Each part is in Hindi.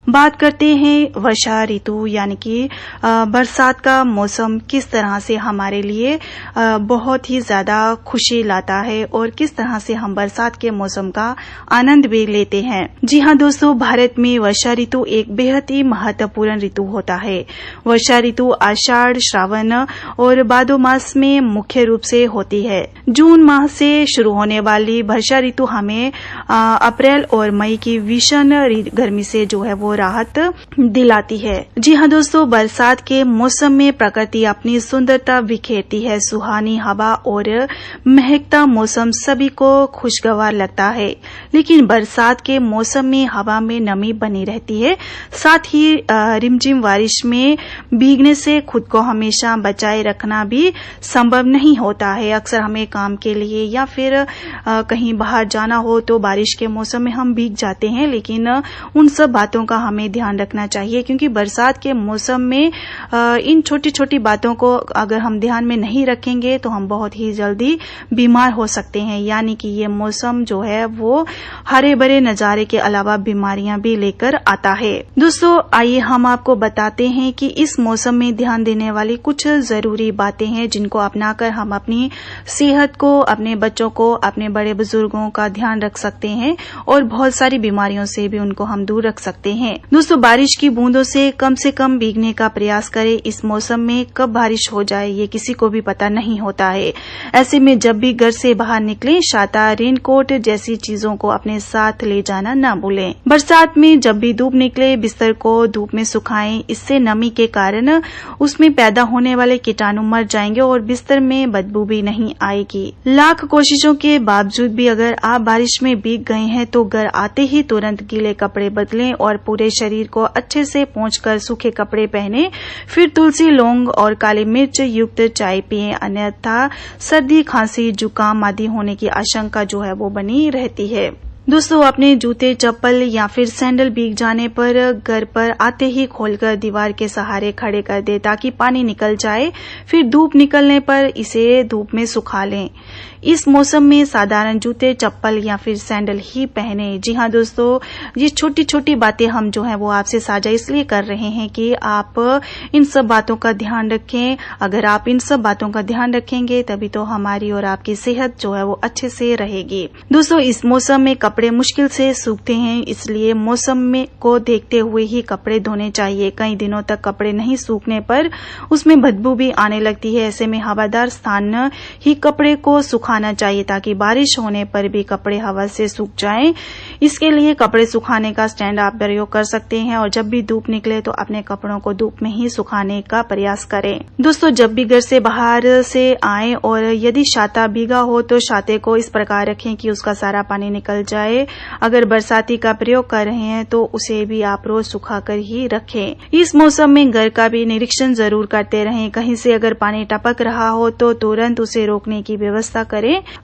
बात करते हैं वर्षा ऋतु यानी कि बरसात का मौसम किस तरह से हमारे लिए बहुत ही ज्यादा खुशी लाता है और किस तरह से हम बरसात के मौसम का आनंद भी लेते हैं। जी हाँ दोस्तों, भारत में वर्षा ऋतु एक बेहद ही महत्वपूर्ण ऋतु होता है। वर्षा ऋतु आषाढ़, श्रावण और भादो मास में मुख्य रूप से होती है। जून माह से शुरू होने वाली वर्षा ऋतु हमें अप्रैल और मई की भीषण गर्मी से जो है वो राहत दिलाती है। जी हाँ दोस्तों, बरसात के मौसम में प्रकृति अपनी सुंदरता बिखेरती है। सुहानी हवा और महकता मौसम सभी को खुशगवार लगता है, लेकिन बरसात के मौसम में हवा में नमी बनी रहती है। साथ ही रिमझिम बारिश में भीगने से खुद को हमेशा बचाए रखना भी संभव नहीं होता है। अक्सर हमें काम के लिए या फिर कहीं बाहर जाना हो तो बारिश के मौसम में हम भीग जाते हैं, लेकिन उन सब बातों का हमें ध्यान रखना चाहिए, क्योंकि बरसात के मौसम में इन छोटी छोटी बातों को अगर हम ध्यान में नहीं रखेंगे तो हम बहुत ही जल्दी बीमार हो सकते हैं। यानी कि ये मौसम जो है वो हरे भरे नजारे के अलावा बीमारियां भी लेकर आता है। दोस्तों आइए हम आपको बताते हैं कि इस मौसम में ध्यान देने वाली कुछ जरूरी बातें हैं जिनको अपनाकर हम अपनी सेहत को, अपने बच्चों को, अपने बड़े बुजुर्गों का ध्यान रख सकते हैं और बहुत सारी बीमारियों से भी उनको हम दूर रख सकते हैं। दोस्तों बारिश की बूंदों से कम भीगने का प्रयास करें। इस मौसम में कब बारिश हो जाए ये किसी को भी पता नहीं होता है। ऐसे में जब भी घर से बाहर निकलें, छाता, रेनकोट जैसी चीजों को अपने साथ ले जाना ना भूलें। बरसात में जब भी धूप निकले, बिस्तर को धूप में सुखाएं। इससे नमी के कारण उसमें पैदा होने वाले कीटाणु मर जाएंगे और बिस्तर में बदबू भी नहीं आएगी। लाख कोशिशों के बावजूद भी अगर आप बारिश में भीग गए हैं तो घर आते ही तुरंत गीले कपड़े बदलें और पूरे शरीर को अच्छे से पोंछकर सूखे कपड़े पहने। फिर तुलसी, लौंग और काली मिर्च युक्त चाय पिएं, अन्यथा सर्दी, खांसी, जुकाम आदि होने की आशंका जो है वो बनी रहती है। दोस्तों अपने जूते, चप्पल या फिर सैंडल भीग जाने पर घर पर आते ही खोलकर दीवार के सहारे खड़े कर दे ताकि पानी निकल जाए। फिर धूप निकलने पर इसे धूप में सुखा लें। इस मौसम में साधारण जूते, चप्पल या फिर सैंडल ही पहने। जी हाँ दोस्तों, ये छोटी छोटी बातें हम जो है वो आपसे साझा इसलिए कर रहे हैं कि आप इन सब बातों का ध्यान रखें। अगर आप इन सब बातों का ध्यान रखेंगे तभी तो हमारी और आपकी सेहत जो है वो अच्छे से रहेगी। दोस्तों इस मौसम में कपड़े मुश्किल से सूखते हैं, इसलिए मौसम में को देखते हुए ही कपड़े धोने चाहिए। कई दिनों तक कपड़े नहीं सूखने पर उसमें बदबू भी आने लगती है। ऐसे में हवादार स्थान ही कपड़े को सुखाना चाहिए ताकि बारिश होने पर भी कपड़े हवा से सूख जाएं। इसके लिए कपड़े सुखाने का स्टैंड आप प्रयोग कर सकते हैं और जब भी धूप निकले तो अपने कपड़ों को धूप में ही सुखाने का प्रयास करें। दोस्तों जब भी घर से बाहर से आएं और यदि छाता भीगा हो तो छाते को इस प्रकार रखें कि उसका सारा पानी निकल जाए। अगर बरसाती का प्रयोग कर रहे हैं तो उसे भी आप रोज सुखाकर ही रखें। इस मौसम में घर का भी निरीक्षण जरूर करते रहें। कहीं से अगर पानी टपक रहा हो तो तुरंत उसे रोकने की व्यवस्था करें।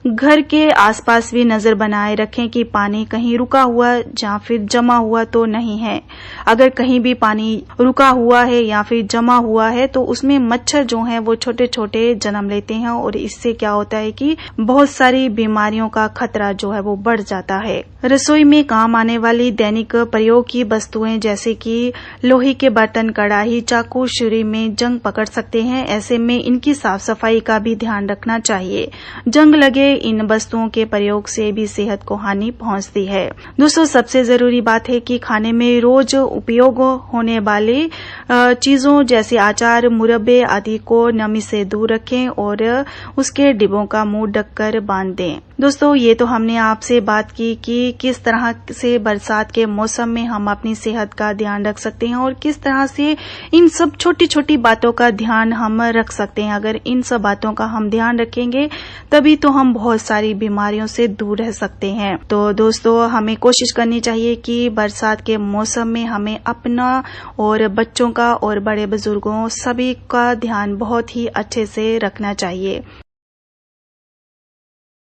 घर के आसपास भी नजर बनाए रखें कि पानी कहीं रुका हुआ या फिर जमा हुआ तो नहीं है। अगर कहीं भी पानी रुका हुआ है या फिर जमा हुआ है तो उसमें मच्छर जो हैं वो छोटे छोटे जन्म लेते हैं और इससे क्या होता है कि बहुत सारी बीमारियों का खतरा जो है वो बढ़ जाता है। रसोई में काम आने वाली दैनिक प्रयोग की वस्तुएं जैसे कि लोहे के बर्तन, कढ़ाई, चाकू, छुरी में जंग पकड़ सकते हैं। ऐसे में इनकी साफ सफाई का भी ध्यान रखना चाहिए। जंग लगे इन वस्तुओं के प्रयोग से भी सेहत को हानि पहुंचती है। दोस्तों सबसे जरूरी बात है कि खाने में रोज उपयोग होने वाले चीजों जैसे अचार, मुरब्बे आदि को नमी से दूर रखें और उसके डिब्बों का मुंह ढककर बांध दें। दोस्तों ये तो हमने आपसे बात की कि किस तरह से बरसात के मौसम में हम अपनी सेहत का ध्यान रख सकते हैं और किस तरह से इन सब छोटी छोटी बातों का ध्यान हम रख सकते हैं। अगर इन सब बातों का हम ध्यान रखेंगे तभी तो हम बहुत सारी बीमारियों से दूर रह सकते हैं। तो दोस्तों हमें कोशिश करनी चाहिए कि बरसात के मौसम में हमें अपना और बच्चों का और बड़े बुजुर्गों सभी का ध्यान बहुत ही अच्छे से रखना चाहिए।